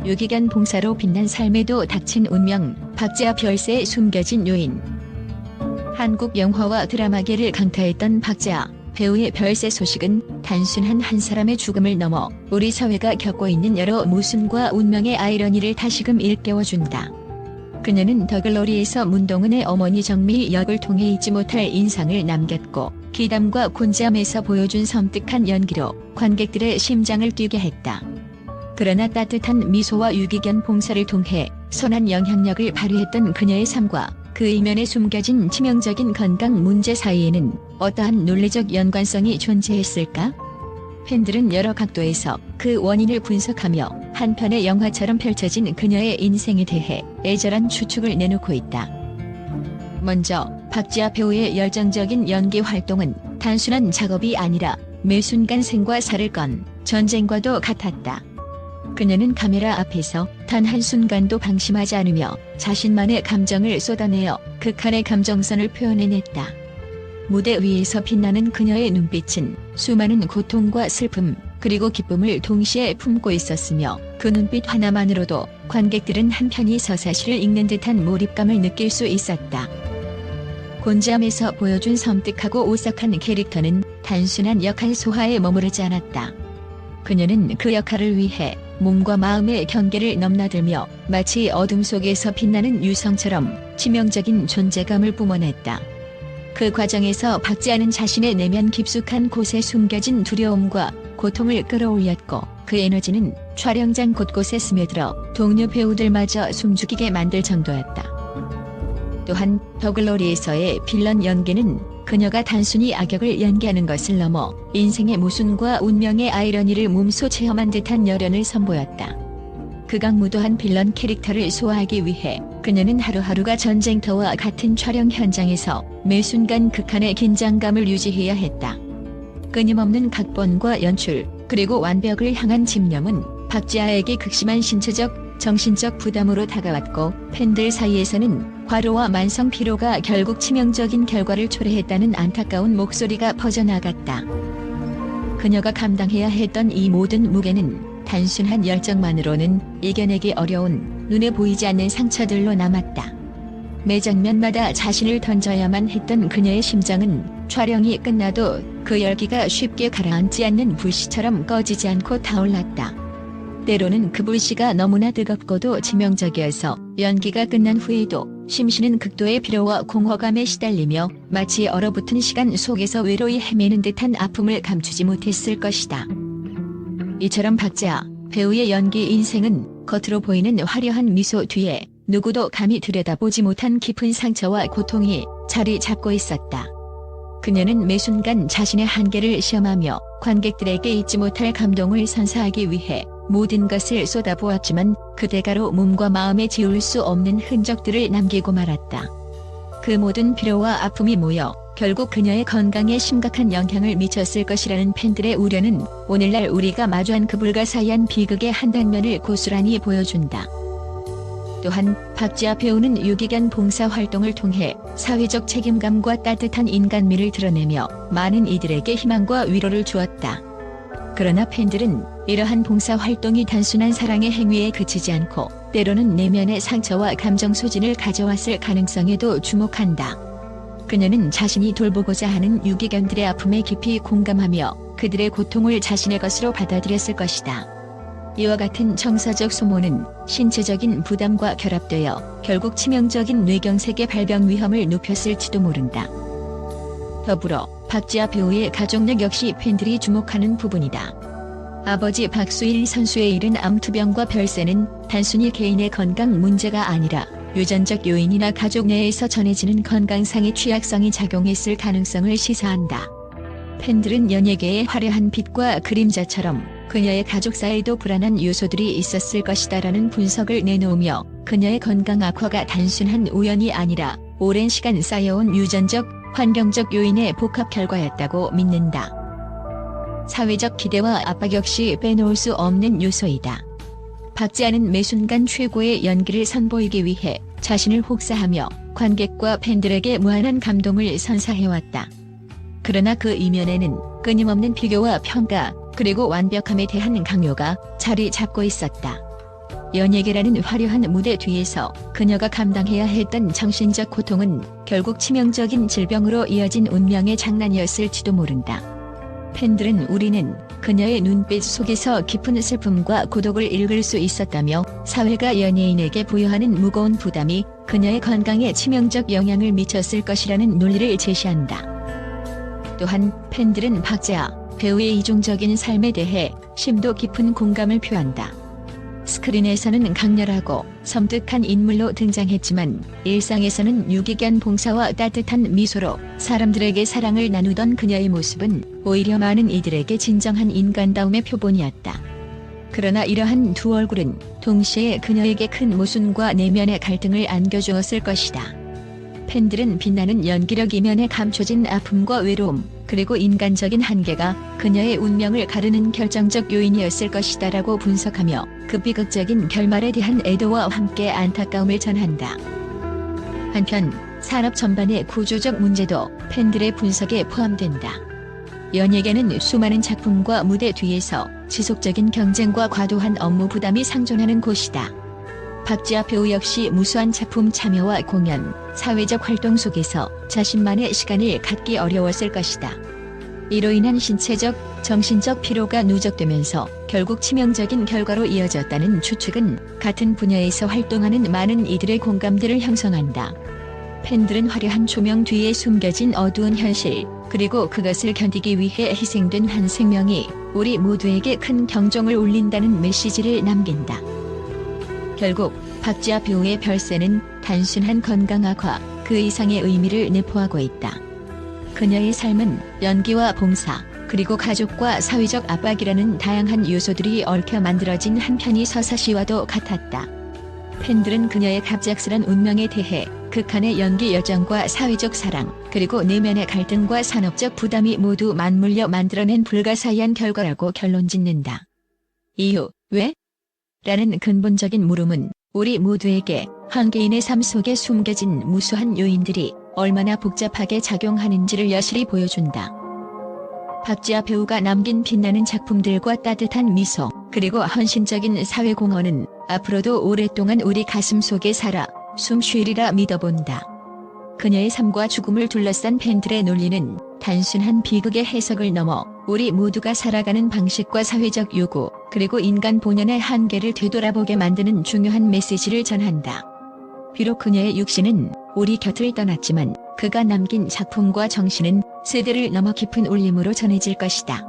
유기견 봉사로 빛난 삶에도 닥친 운명, 박재하 별세에 숨겨진 요인. 한국 영화와 드라마계를 강타했던 박재하 배우의 별세 소식은 단순한 한 사람의 죽음을 넘어 우리 사회가 겪고 있는 여러 모순과 운명의 아이러니를 다시금 일깨워준다. 그녀는 더글로리에서 문동은의 어머니 정미 역을 통해 잊지 못할 인상을 남겼고, 기담과 곤지암에서 보여준 섬뜩한 연기로 관객들의 심장을 뛰게 했다. 그러나 따뜻한 미소와 유기견 봉사를 통해 선한 영향력을 발휘했던 그녀의 삶과 그 이면에 숨겨진 치명적인 건강 문제 사이에는 어떠한 논리적 연관성이 존재했을까? 팬들은 여러 각도에서 그 원인을 분석하며 한 편의 영화처럼 펼쳐진 그녀의 인생에 대해 애절한 추측을 내놓고 있다. 먼저 박재하 배우의 열정적인 연기 활동은 단순한 작업이 아니라 매 순간 생과 사를 건 전쟁과도 같았다. 그녀는 카메라 앞에서 단 한순간도 방심하지 않으며 자신만의 감정을 쏟아내어 극한의 감정선을 표현해냈다. 무대 위에서 빛나는 그녀의 눈빛은 수많은 고통과 슬픔, 그리고 기쁨을 동시에 품고 있었으며, 그 눈빛 하나만으로도 관객들은 한편이 서사시를 읽는 듯한 몰입감을 느낄 수 있었다. 곤지암에서 보여준 섬뜩하고 오싹한 캐릭터는 단순한 역할 소화에 머무르지 않았다. 그녀는 그 역할을 위해 몸과 마음의 경계를 넘나들며 마치 어둠 속에서 빛나는 유성처럼 치명적인 존재감을 뿜어냈다. 그 과정에서 박재하는 자신의 내면 깊숙한 곳에 숨겨진 두려움과 고통을 끌어올렸고, 그 에너지는 촬영장 곳곳에 스며들어 동료 배우들마저 숨죽이게 만들 정도였다. 또한 더글로리에서의 빌런 연기는 그녀가 단순히 악역을 연기하는 것을 넘어 인생의 모순과 운명의 아이러니를 몸소 체험한 듯한 열연을 선보였다. 극악무도한 빌런 캐릭터를 소화하기 위해 그녀는 하루하루가 전쟁터와 같은 촬영 현장에서 매 순간 극한의 긴장감을 유지해야 했다. 끊임없는 각본과 연출, 그리고 완벽을 향한 집념은 박재하에게 극심한 신체적, 정신적 부담으로 다가왔고, 팬들 사이에서는 과로와 만성 피로가 결국 치명적인 결과를 초래했다는 안타까운 목소리가 퍼져나갔다. 그녀가 감당해야 했던 이 모든 무게는 단순한 열정만으로는 이겨내기 어려운 눈에 보이지 않는 상처들로 남았다. 매 장면마다 자신을 던져야만 했던 그녀의 심장은 촬영이 끝나도 그 열기가 쉽게 가라앉지 않는 불씨처럼 꺼지지 않고 타올랐다. 때로는 그 불씨가 너무나 뜨겁고도 치명적이어서 연기가 끝난 후에도 심신은 극도의 피로와 공허감에 시달리며 마치 얼어붙은 시간 속에서 외로이 헤매는 듯한 아픔을 감추지 못했을 것이다. 이처럼 박재하 배우의 연기 인생은 겉으로 보이는 화려한 미소 뒤에 누구도 감히 들여다보지 못한 깊은 상처와 고통이 자리 잡고 있었다. 그녀는 매 순간 자신의 한계를 시험하며 관객들에게 잊지 못할 감동을 선사하기 위해 모든 것을 쏟아부었지만, 그 대가로 몸과 마음에 지울 수 없는 흔적들을 남기고 말았다. 그 모든 피로와 아픔이 모여 결국 그녀의 건강에 심각한 영향을 미쳤을 것이라는 팬들의 우려는 오늘날 우리가 마주한 그 불가사의한 비극의 한 단면을 고스란히 보여준다. 또한 박재하 배우는 유기견 봉사 활동을 통해 사회적 책임감과 따뜻한 인간미를 드러내며 많은 이들에게 희망과 위로를 주었다. 그러나 팬들은 이러한 봉사 활동이 단순한 사랑의 행위에 그치지 않고 때로는 내면의 상처와 감정 소진을 가져왔을 가능성에도 주목한다. 그녀는 자신이 돌보고자 하는 유기견들의 아픔에 깊이 공감하며 그들의 고통을 자신의 것으로 받아들였을 것이다. 이와 같은 정서적 소모는 신체적인 부담과 결합되어 결국 치명적인 뇌경색의 발병 위험을 높였을지도 모른다. 더불어 박재하 배우의 가족력 역시 팬들이 주목하는 부분이다. 아버지 박수일 선수의 이른 암투병과 별세는 단순히 개인의 건강 문제가 아니라 유전적 요인이나 가족 내에서 전해지는 건강상의 취약성이 작용했을 가능성을 시사한다. 팬들은 연예계의 화려한 빛과 그림자처럼 그녀의 가족사에도 불안한 요소들이 있었을 것이다라는 분석을 내놓으며 그녀의 건강 악화가 단순한 우연이 아니라 오랜 시간 쌓여온 유전적, 환경적 요인의 복합 결과였다고 믿는다. 사회적 기대와 압박 역시 빼놓을 수 없는 요소이다. 박재하는 매 순간 최고의 연기를 선보이기 위해 자신을 혹사하며 관객과 팬들에게 무한한 감동을 선사해왔다. 그러나 그 이면에는 끊임없는 비교와 평가, 그리고 완벽함에 대한 강요가 자리 잡고 있었다. 연예계라는 화려한 무대 뒤에서 그녀가 감당해야 했던 정신적 고통은 결국 치명적인 질병으로 이어진 운명의 장난이었을지도 모른다. 팬들은 우리는 그녀의 눈빛 속에서 깊은 슬픔과 고독을 읽을 수 있었다며 사회가 연예인에게 부여하는 무거운 부담이 그녀의 건강에 치명적 영향을 미쳤을 것이라는 논리를 제시한다. 또한 팬들은 박재아 배우의 이중적인 삶에 대해 심도 깊은 공감을 표한다. 스크린에서는 강렬하고 섬뜩한 인물로 등장했지만 일상에서는 유기견 봉사와 따뜻한 미소로 사람들에게 사랑을 나누던 그녀의 모습은 오히려 많은 이들에게 진정한 인간다움의 표본이었다. 그러나 이러한 두 얼굴은 동시에 그녀에게 큰 모순과 내면의 갈등을 안겨주었을 것이다. 팬들은 빛나는 연기력 이면에 감춰진 아픔과 외로움, 그리고 인간적인 한계가 그녀의 운명을 가르는 결정적 요인이었을 것이다라고 분석하며 그 비극적인 결말에 대한 애도와 함께 안타까움을 전한다. 한편 산업 전반의 구조적 문제도 팬들의 분석에 포함된다. 연예계는 수많은 작품과 무대 뒤에서 지속적인 경쟁과 과도한 업무 부담이 상존하는 곳이다. 박재아 배우 역시 무수한 작품 참여와 공연, 사회적 활동 속에서 자신만의 시간을 갖기 어려웠을 것이다. 이로 인한 신체적, 정신적 피로가 누적되면서 결국 치명적인 결과로 이어졌다는 추측은 같은 분야에서 활동하는 많은 이들의 공감대를 형성한다. 팬들은 화려한 조명 뒤에 숨겨진 어두운 현실, 그리고 그것을 견디기 위해 희생된 한 생명이 우리 모두에게 큰 경종을 울린다는 메시지를 남긴다. 결국 박재아 배우의 별세는 단순한 건강 악화, 그 이상의 의미를 내포하고 있다. 그녀의 삶은 연기와 봉사, 그리고 가족과 사회적 압박이라는 다양한 요소들이 얽혀 만들어진 한 편의 서사시와도 같았다. 팬들은 그녀의 갑작스런 운명에 대해 극한의 연기 여정과 사회적 사랑, 그리고 내면의 갈등과 산업적 부담이 모두 맞물려 만들어낸 불가사의한 결과라고 결론짓는다. 이유, 왜? 라는 근본적인 물음은 우리 모두에게 한 개인의 삶 속에 숨겨진 무수한 요인들이 얼마나 복잡하게 작용하는지를 여실히 보여준다. 박재아 배우가 남긴 빛나는 작품들과 따뜻한 미소, 그리고 헌신적인 사회 공헌은 앞으로도 오랫동안 우리 가슴 속에 살아 숨 쉬리라 믿어본다. 그녀의 삶과 죽음을 둘러싼 팬들의 논리는 단순한 비극의 해석을 넘어 우리 모두가 살아가는 방식과 사회적 요구, 그리고 인간 본연의 한계를 되돌아보게 만드는 중요한 메시지를 전한다. 비록 그녀의 육신은 우리 곁을 떠났지만 그가 남긴 작품과 정신은 세대를 넘어 깊은 울림으로 전해질 것이다.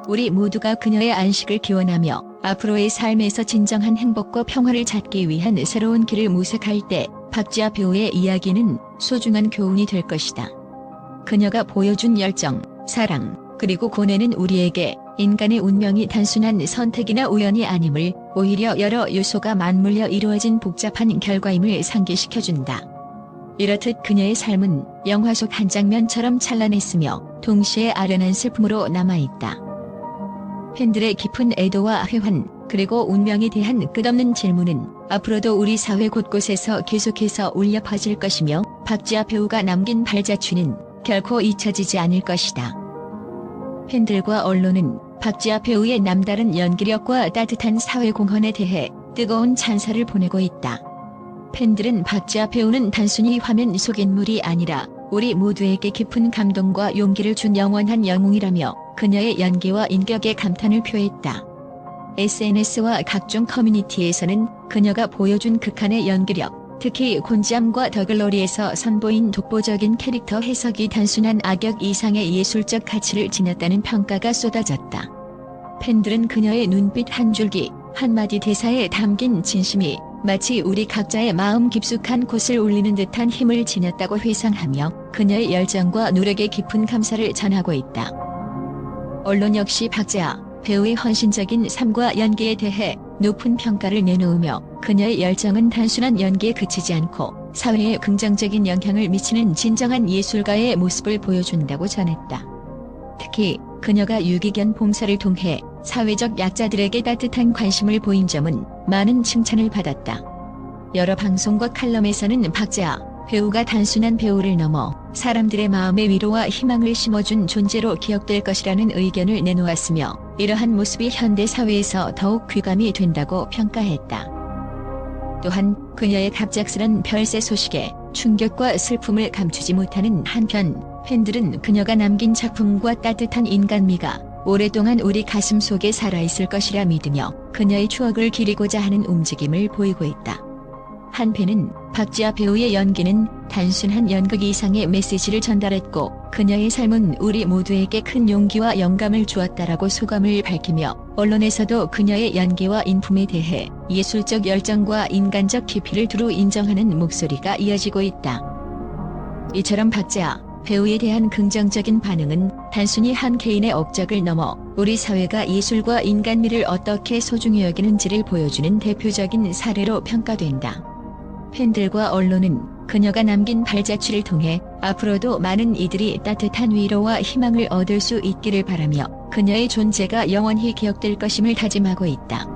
우리 모두가 그녀의 안식을 기원하며 앞으로의 삶에서 진정한 행복과 평화를 찾기 위한 새로운 길을 모색할 때 박재아 배우의 이야기는 소중한 교훈이 될 것이다. 그녀가 보여준 열정, 사랑, 그리고 고뇌는 우리에게 인간의 운명이 단순한 선택이나 우연이 아님을, 오히려 여러 요소가 맞물려 이루어진 복잡한 결과임을 상기시켜준다. 이렇듯 그녀의 삶은 영화 속 한 장면처럼 찬란했으며 동시에 아련한 슬픔으로 남아있다. 팬들의 깊은 애도와 회환, 그리고 운명에 대한 끝없는 질문은 앞으로도 우리 사회 곳곳에서 계속해서 울려 퍼질 것이며 박재아 배우가 남긴 발자취는 결코 잊혀지지 않을 것이다. 팬들과 언론은 박재아 배우의 남다른 연기력과 따뜻한 사회 공헌에 대해 뜨거운 찬사를 보내고 있다. 팬들은 박재아 배우는 단순히 화면 속 인물이 아니라 우리 모두에게 깊은 감동과 용기를 준 영원한 영웅이라며 그녀의 연기와 인격에 감탄을 표했다. SNS와 각종 커뮤니티에서는 그녀가 보여준 극한의 연기력, 특히 곤지암과 더글로리에서 선보인 독보적인 캐릭터 해석이 단순한 악역 이상의 예술적 가치를 지녔다는 평가가 쏟아졌다. 팬들은 그녀의 눈빛 한 줄기, 한마디 대사에 담긴 진심이 마치 우리 각자의 마음 깊숙한 곳을 울리는 듯한 힘을 지녔다고 회상하며 그녀의 열정과 노력에 깊은 감사를 전하고 있다. 언론 역시 박재아 배우의 헌신적인 삶과 연기에 대해 높은 평가를 내놓으며 그녀의 열정은 단순한 연기에 그치지 않고 사회에 긍정적인 영향을 미치는 진정한 예술가의 모습을 보여준다고 전했다. 특히 그녀가 유기견 봉사를 통해 사회적 약자들에게 따뜻한 관심을 보인 점은 많은 칭찬을 받았다. 여러 방송과 칼럼에서는 박재아 배우가 단순한 배우를 넘어 사람들의 마음에 위로와 희망을 심어준 존재로 기억될 것이라는 의견을 내놓았으며 이러한 모습이 현대 사회에서 더욱 귀감이 된다고 평가했다. 또한 그녀의 갑작스런 별세 소식에 충격과 슬픔을 감추지 못하는 한편 팬들은 그녀가 남긴 작품과 따뜻한 인간미가 오랫동안 우리 가슴 속에 살아있을 것이라 믿으며 그녀의 추억을 기리고자 하는 움직임을 보이고 있다. 한 팬은 박지아 배우의 연기는 단순한 연극 이상의 메시지를 전달했고 그녀의 삶은 우리 모두에게 큰 용기와 영감을 주었다라고 소감을 밝히며 언론에서도 그녀의 연기와 인품에 대해 예술적 열정과 인간적 깊이를 두루 인정하는 목소리가 이어지고 있다. 이처럼 박지아 배우에 대한 긍정적인 반응은 단순히 한 개인의 업적을 넘어 우리 사회가 예술과 인간미를 어떻게 소중히 여기는지를 보여주는 대표적인 사례로 평가된다. 팬들과 언론은 그녀가 남긴 발자취를 통해 앞으로도 많은 이들이 따뜻한 위로와 희망을 얻을 수 있기를 바라며 그녀의 존재가 영원히 기억될 것임을 다짐하고 있다.